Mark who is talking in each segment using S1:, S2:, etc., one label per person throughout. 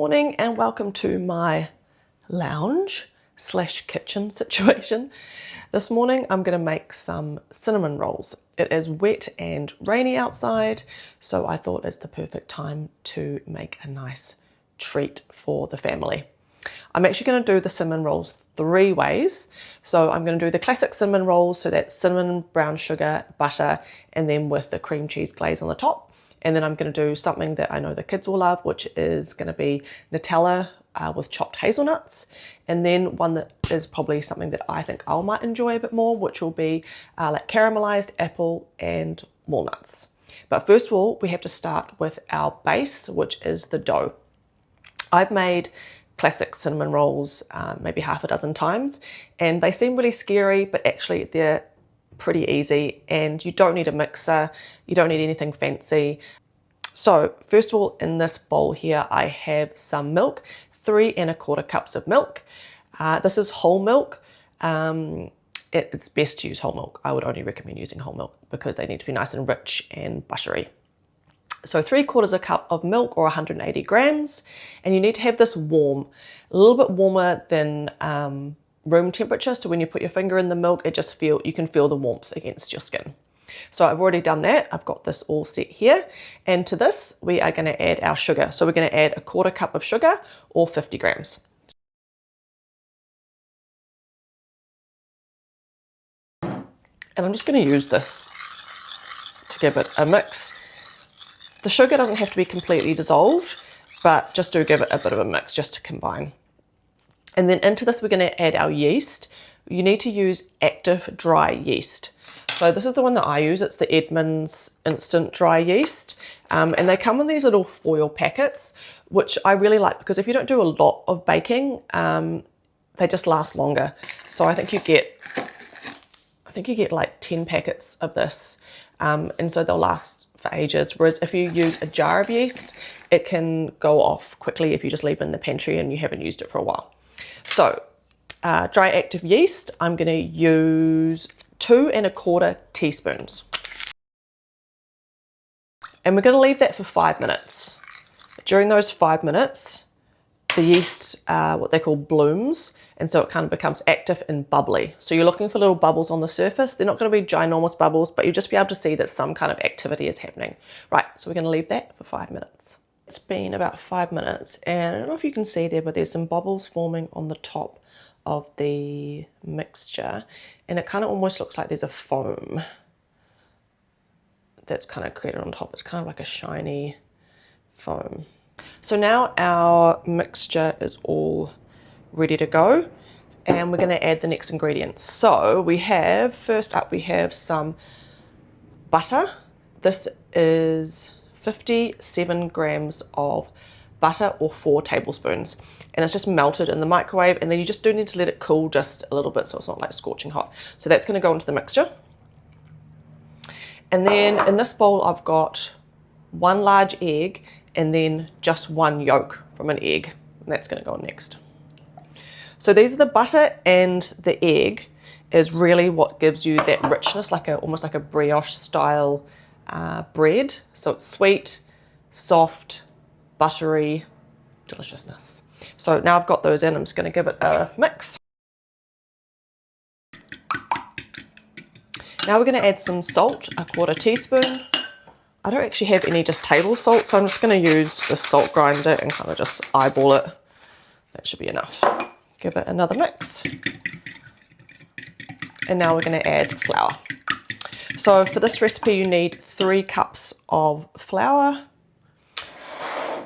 S1: morning and welcome to my lounge slash kitchen situation. This morning I'm going to make some cinnamon rolls. It is wet and rainy outside, so I thought it's the perfect time to make a nice treat for the family. I'm actually going to do the cinnamon rolls 3 ways. So I'm going to do the classic cinnamon rolls, so that's cinnamon, brown sugar, butter, and then with the cream cheese glaze on the top. And then I'm going to do something that I know the kids will love, which is going to be Nutella with chopped hazelnuts. And then one that is probably something that I think I might enjoy a bit more, which will be like caramelized apple and walnuts. But first of all, we have to start with our base, which is the dough. I've made classic cinnamon rolls maybe half a dozen times, and they seem really scary, but actually they're pretty easy, and you don't need a mixer, you don't need anything fancy. So first of all, in this bowl here I have some milk, 3 1/4 cups of milk. This is whole milk. It's best to use whole milk. I would only recommend using whole milk because they need to be nice and rich and buttery. So 3/4 cup of milk, or 180 grams, and you need to have this warm, a little bit warmer than room temperature, so when you put your finger in the milk, you can feel the warmth against your skin. So I've already done that. I've got this all set here, and to this we are going to add our sugar. So we're going to add 1/4 cup of sugar, or 50 grams. And I'm just going to use this to give it a mix. The sugar doesn't have to be completely dissolved, but just do give it a bit of a mix just to combine. And then into this we're going to add our yeast. You need to use active dry yeast. So this is the one that I use. It's the Edmonds instant dry yeast. And they come in these little foil packets, which I really like because if you don't do a lot of baking, they just last longer. So I think you get like 10 packets of this, and so they'll last for ages. Whereas if you use a jar of yeast, it can go off quickly if you just leave it in the pantry and you haven't used it for a while. So dry active yeast, I'm going to use 2 1/4 teaspoons. And we're going to leave that for 5 minutes. During those 5 minutes, the yeast, what they call blooms, and so it kind of becomes active and bubbly. So you're looking for little bubbles on the surface. They're not going to be ginormous bubbles, but you'll just be able to see that some kind of activity is happening. Right, so we're going to leave that for 5 minutes. It's been about 5 minutes, and I don't know if you can see there, but there's some bubbles forming on the top of the mixture, and it kind of almost looks like there's a foam that's kind of created on top. It's kind of like a shiny foam. So now our mixture is all ready to go, and we're going to add the next ingredients. So first up we have some butter. This is 57 grams of butter, or 4 tablespoons, and it's just melted in the microwave, and then you just do need to let it cool just a little bit so it's not like scorching hot. So that's going to go into the mixture. And then in this bowl I've got 1 large egg and then just 1 yolk from an egg, and that's going to go in next. So these are the butter, and the egg is really what gives you that richness, almost like a brioche style bread. So it's sweet, soft, buttery deliciousness. So now I've got those in, I'm just going to give it a mix. Now we're going to add some salt, 1/4 teaspoon. I don't actually have any just table salt, so I'm just going to use the salt grinder and kind of just eyeball it. That should be enough. Give it another mix. And now we're going to add flour. So for this recipe you need 3 cups of flour.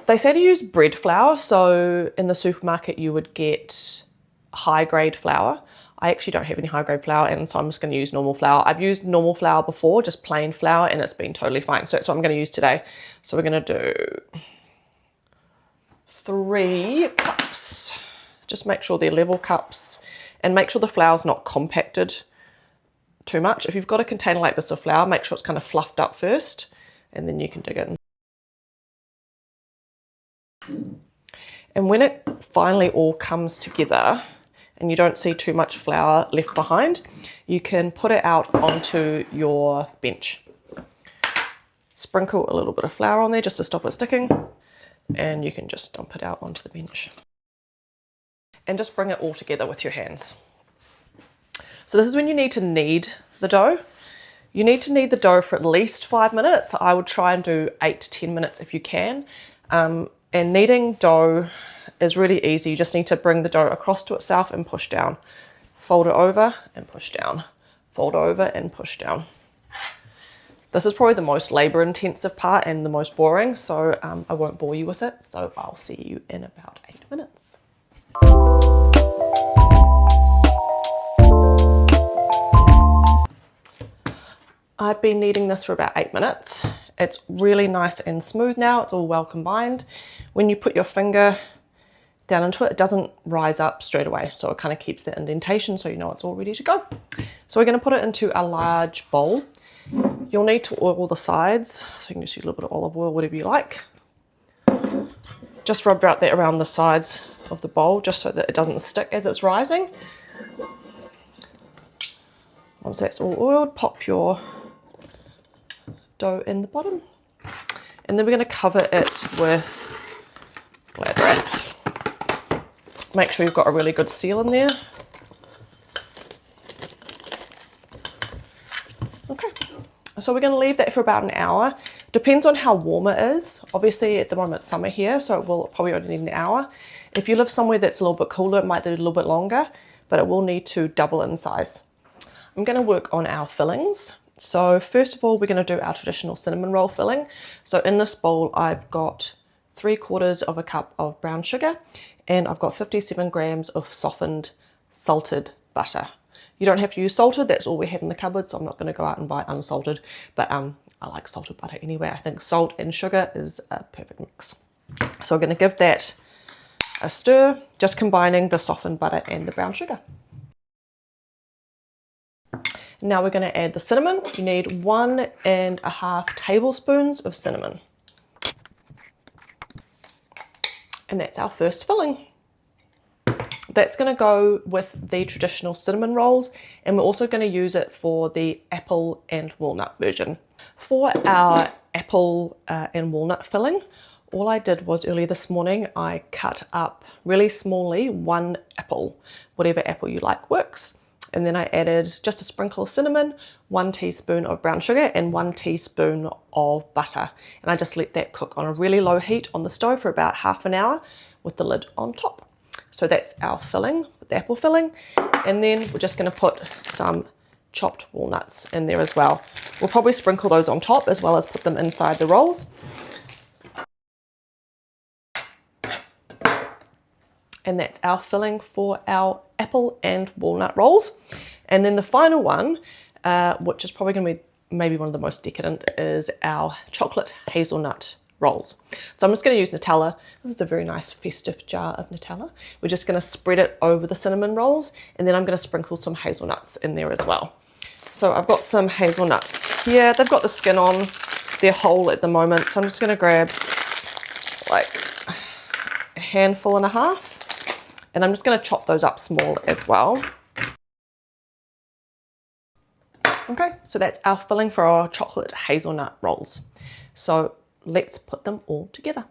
S1: They say to use bread flour, so in the supermarket you would get high grade flour. I actually don't have any high grade flour, and so I'm just going to use normal flour. I've used normal flour before, just plain flour, and it's been totally fine. So that's what I'm going to use today. So we're going to do 3 cups. Just make sure they're level cups, and make sure the flour's not compacted too much. If you've got a container like this of flour, make sure it's kind of fluffed up first, and then you can dig in. And when it finally all comes together and you don't see too much flour left behind, you can put it out onto your bench. Sprinkle a little bit of flour on there just to stop it sticking. and you can just dump it out onto the bench. And just bring it all together with your hands. So this is when you need to knead the dough. You need to knead the dough for at least 5 minutes. I would try and do 8 to 10 minutes if you can. And kneading dough is really easy. You just need to bring the dough across to itself and push down. Fold it over and push down. Fold over and push down. This is probably the most labor intensive part and the most boring, so I won't bore you with it. So I'll see you in about 8 minutes. I've been kneading this for about 8 minutes. It's really nice and smooth now. It's all well combined. When you put your finger down into it, it doesn't rise up straight away. So it kind of keeps the indentation so you know it's all ready to go. So we're going to put it into a large bowl. You'll need to oil the sides. So you can just use a little bit of olive oil, whatever you like. Just rub that around the sides of the bowl just so that it doesn't stick as it's rising. Once that's all oiled, pop your dough in the bottom. And then we're going to cover it with Glad wrap. Make sure you've got a really good seal in there. Okay, so we're going to leave that for about an hour. Depends on how warm it is. Obviously at the moment it's summer here, so it will probably only need an hour. If you live somewhere that's a little bit cooler, it might need a little bit longer, but it will need to double in size. I'm going to work on our fillings. So first of all, we're going to do our traditional cinnamon roll filling. So in this bowl, I've got 3/4 of a cup of brown sugar, and I've got 57 grams of softened salted butter. You don't have to use salted, that's all we have in the cupboard, so I'm not going to go out and buy unsalted, but I like salted butter anyway. I think salt and sugar is a perfect mix. So we're going to give that a stir, just combining the softened butter and the brown sugar. Now we're going to add the cinnamon. You need 1.5 tablespoons of cinnamon. And that's our first filling. That's going to go with the traditional cinnamon rolls, and we're also going to use it for the apple and walnut version. For our apple and walnut filling, all I did was earlier this morning, I cut up really smallly 1 apple. Whatever apple you like works. And then I added just a sprinkle of cinnamon, 1 teaspoon of brown sugar, and 1 teaspoon of butter. And I just let that cook on a really low heat on the stove for about half an hour with the lid on top. So that's our filling, the apple filling. And then we're just going to put some chopped walnuts in there as well. We'll probably sprinkle those on top as well as put them inside the rolls. And that's our filling for our apple and walnut rolls. And then the final one, which is probably going to be maybe one of the most decadent, is our chocolate hazelnut rolls. So I'm just going to use Nutella. This is a very nice festive jar of Nutella. We're just going to spread it over the cinnamon rolls, and then I'm going to sprinkle some hazelnuts in there as well. So I've got some hazelnuts here. They've got the skin on. They're whole at the moment. So I'm just going to grab like a handful and a half. And I'm just going to chop those up small as well. Okay, so that's our filling for our chocolate hazelnut rolls. So let's put them all together.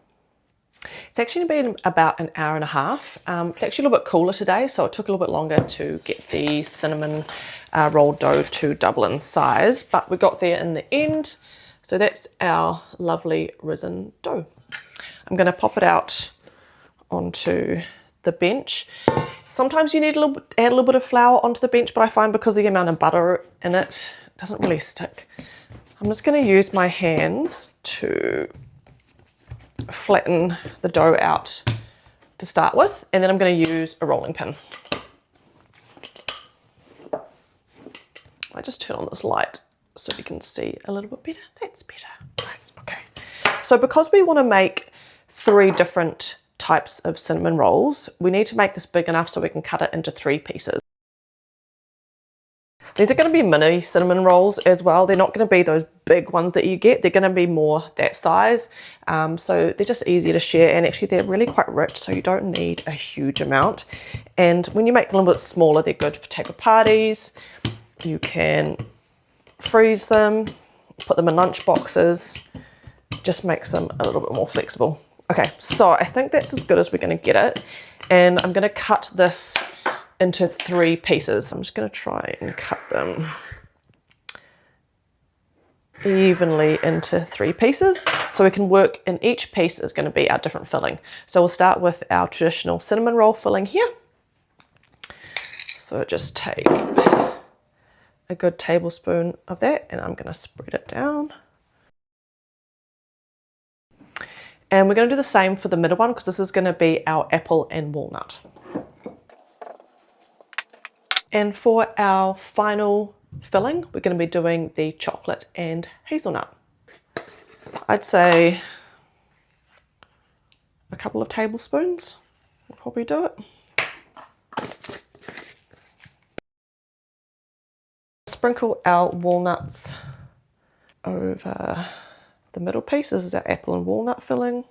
S1: It's actually been about an hour and a half. It's actually a little bit cooler today, so it took a little bit longer to get the cinnamon rolled dough to double in size, but we got there in the end. So that's our lovely risen dough. I'm going to pop it out onto the bench. Sometimes you need add a little bit of flour onto the bench, but I find because of the amount of butter in it, it doesn't really stick. I'm just going to use my hands to flatten the dough out to start with, and then I'm going to use a rolling pin. I just turn on this light so you can see a little bit better. That's better. Right, okay. So because we want to make 3 different types of cinnamon rolls, we need to make this big enough so we can cut it into 3 pieces. These are going to be mini cinnamon rolls as well. They're not going to be those big ones that you get. They're going to be more that size. So they're just easier to share, and actually they're really quite rich, so you don't need a huge amount. And when you make them a little bit smaller, they're good for table parties. You can freeze them, put them in lunch boxes. Just makes them a little bit more flexible. Okay, so I think that's as good as we're going to get it. And I'm going to cut this into 3 pieces. I'm just going to try and cut them evenly into 3 pieces so we can work in each piece is going to be our different filling. So we'll start with our traditional cinnamon roll filling here. So just take a good tablespoon of that and I'm going to spread it down. And we're going to do the same for the middle one because this is going to be our apple and walnut. And for our final filling, we're going to be doing the chocolate and hazelnut. I'd say a couple of tablespoons will probably do it. Sprinkle our walnuts over the middle piece. This is our apple and walnut filling.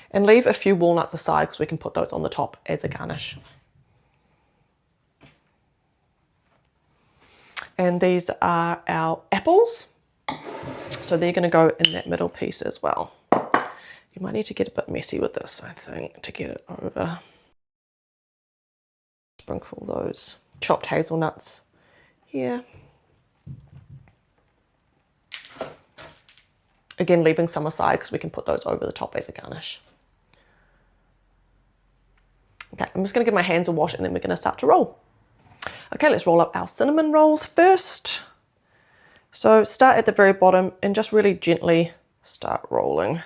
S1: And leave a few walnuts aside because we can put those on the top as a garnish. And these are our apples. So they're going to go in that middle piece as well. You might need to get a bit messy with this, I think, to get it over. Sprinkle those chopped hazelnuts here. Again, leaving some aside because we can put those over the top as a garnish. Okay, I'm just going to give my hands a wash and then we're going to start to roll. Okay, let's roll up our cinnamon rolls first. So start at the very bottom and just really gently start rolling.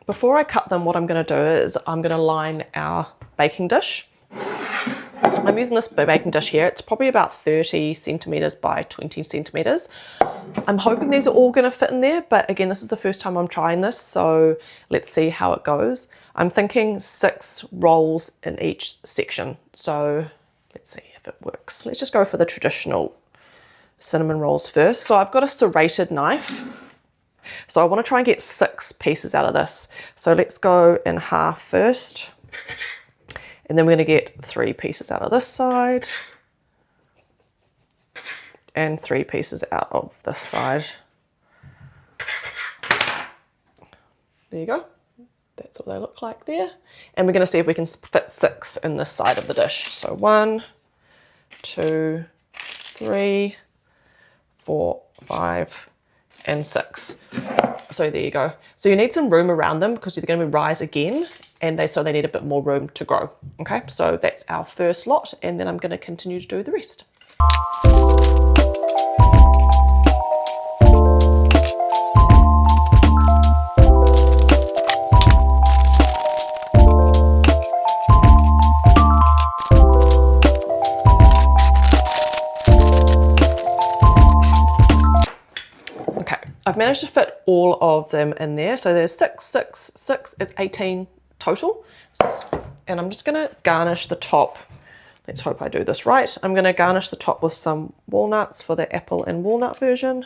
S1: Before I cut them, what I'm going to do is I'm going to line our baking dish. I'm using this baking dish here. It's probably about 30 centimeters by 20 centimeters. I'm hoping these are all going to fit in there, but again, this is the first time I'm trying this, so let's see how it goes. I'm thinking 6 rolls in each section, so let's see if it works. Let's just go for the traditional cinnamon rolls first. So I've got a serrated knife. So I want to try and get 6 pieces out of this. So let's go in half first. And then we're going to get 3 pieces out of this side. And 3 pieces out of this side. There you go. That's what they look like there. And we're going to see if we can fit 6 in this side of the dish. So 1, 2, 3, 4, 5, and 6. So there you go. So you need some room around them because they're going to rise again, and so they need a bit more room to grow. Okay, so that's our first lot, and then I'm going to continue to do the rest. I've managed to fit all of them in there. So there's 6, 6, 6, it's 18 total. And I'm just gonna garnish the top. Let's hope I do this right. I'm gonna garnish the top with some walnuts for the apple and walnut version.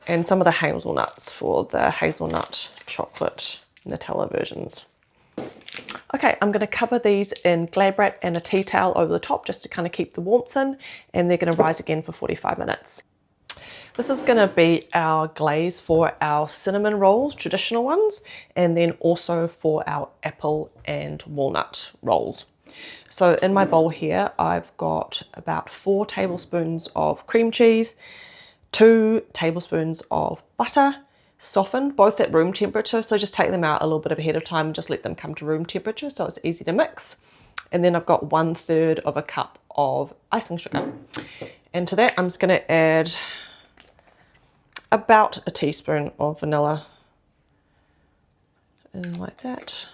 S1: And some of the hazelnuts for the hazelnut chocolate Nutella versions. Okay, I'm going to cover these in Glad wrap and a tea towel over the top just to kind of keep the warmth in, and they're going to rise again for 45 minutes. This is going to be our glaze for our cinnamon rolls, traditional ones, and then also for our apple and walnut rolls. So in my bowl here, I've got about 4 tablespoons of cream cheese, 2 tablespoons of butter, softened, both at room temperature, so just take them out a little bit ahead of time and just let them come to room temperature so it's easy to mix. And then I've got 1/3 of a cup of icing sugar. And to that I'm just going to add about a teaspoon of vanilla in like that.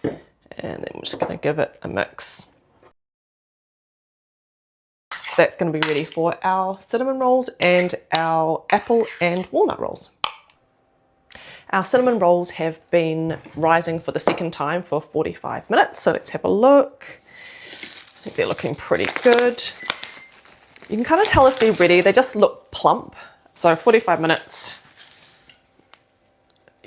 S1: And then we're just going to give it a mix. So that's going to be ready for our cinnamon rolls and our apple and walnut rolls. Our cinnamon rolls have been rising for the second time for 45 minutes, so let's have a look. I think they're looking pretty good. You can kind of tell if they're ready, they just look plump. So 45 minutes,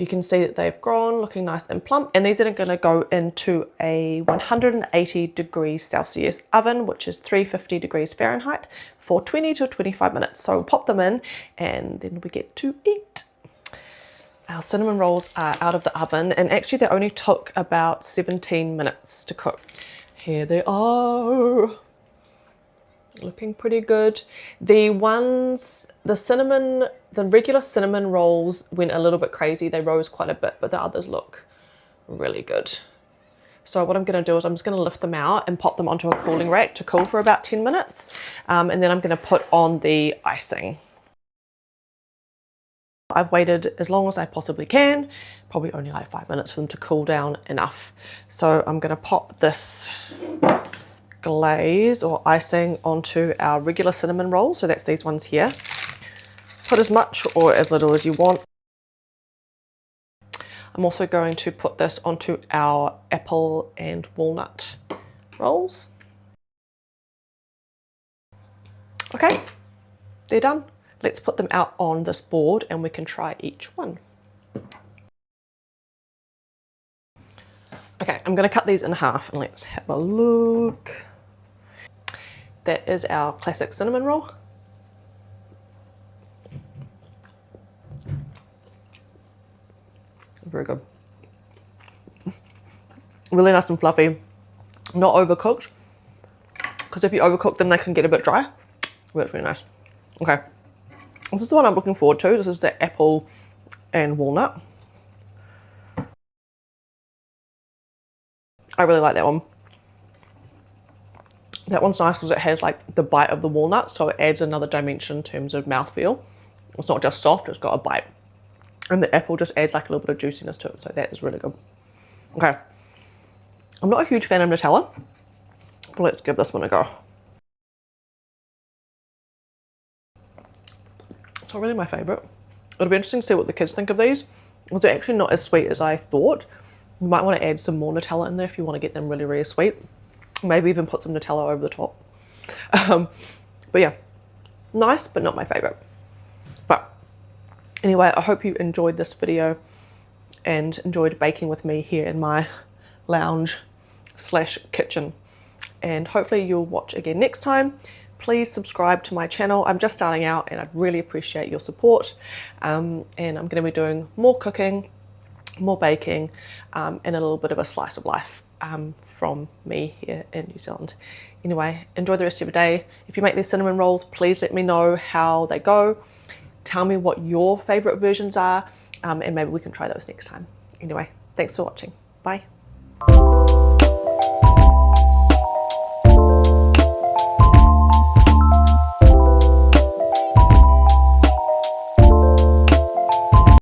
S1: You can see that they've grown, looking nice and plump. And these are going to go into a 180 degrees Celsius oven, which is 350 degrees Fahrenheit, for 20 to 25 minutes. So we'll pop them in and then we get to eat. Our cinnamon rolls are out of the oven, and actually they only took about 17 minutes to cook. Here they are. Looking pretty good. The regular cinnamon rolls went a little bit crazy. They rose quite a bit, but the others look really good. So what I'm going to do is I'm just going to lift them out and pop them onto a cooling rack to cool for about 10 minutes. And then I'm going to put on the icing. I've waited as long as I possibly can, probably only like 5 minutes for them to cool down enough. So I'm going to pop this glaze or icing onto our regular cinnamon roll. So that's these ones here. Put as much or as little as you want. I'm also going to put this onto our apple and walnut rolls. Okay, they're done. Let's put them out on this board and we can try each one. Okay, I'm going to cut these in half and let's have a look. That is our classic cinnamon roll. Very good. Really nice and fluffy, not overcooked, because if you overcook them they can get a bit dry. That's really nice. Okay, this is the one I'm looking forward to. This is the apple and walnut. I really like that one. That one's nice because it has like the bite of the walnut, so it adds another dimension in terms of mouthfeel. It's not just soft, it's got a bite. And the apple just adds like a little bit of juiciness to it, so that is really good. Okay, I'm not a huge fan of Nutella, but let's give this one a go. It's not really my favourite. It'll be interesting to see what the kids think of these. They're actually not as sweet as I thought. You might want to add some more Nutella in there if you want to get them really, really sweet. Maybe even put some Nutella over the top. But yeah, nice, but not my favourite. But anyway, I hope you enjoyed this video and enjoyed baking with me here in my lounge / kitchen. And hopefully you'll watch again next time. Please subscribe to my channel. I'm just starting out and I'd really appreciate your support. And I'm going to be doing more cooking, more baking, and a little bit of a slice of life from me here in New Zealand. Anyway, enjoy the rest of your day. If you make these cinnamon rolls, please let me know how they go. Tell me what your favorite versions are, and maybe we can try those next time. Anyway, thanks for watching. Bye.